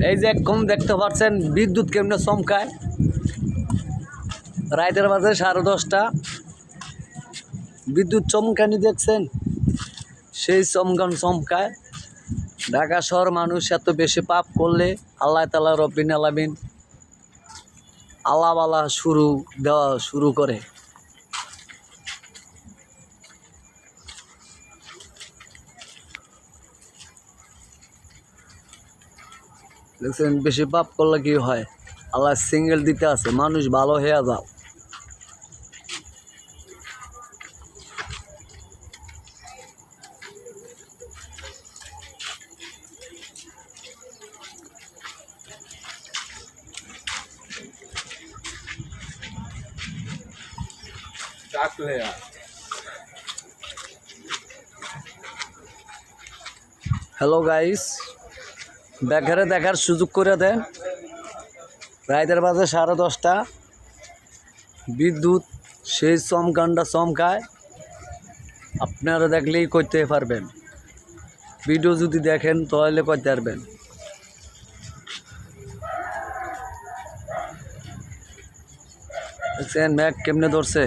এই যে কম দেখতে পাচ্ছেন বিদ্যুৎ কেমনে চমকায়। রাতের বাজে 10:30। বিদ্যুৎ চমকানি দেখছেন, সেই চমকায়। ঢাকা শহর মানুষ এত বেশি পাপ করলে আল্লাহ তাআলা রব্বিন আলামিন আল্লাহওয়ালা দেওয়া শুরু করে। দেখছেন বেশি পাপ করলে কি হয়, আল্লাহ সিঙ্গেল দিতে আছে, মানুষ ভালো হয়ে যাও। হ্যালো গাইস, দেখার সুযোগ করে দেন। রাতের বাজে 10:30, বিদ্যুৎ সেই চমকায়। আপনারা দেখলেই করতে পারবেন, ভিডিও যদি দেখেন তাহলে করতে পারবেন। দেখছেন ম্যাঘ কেমনে ধরছে।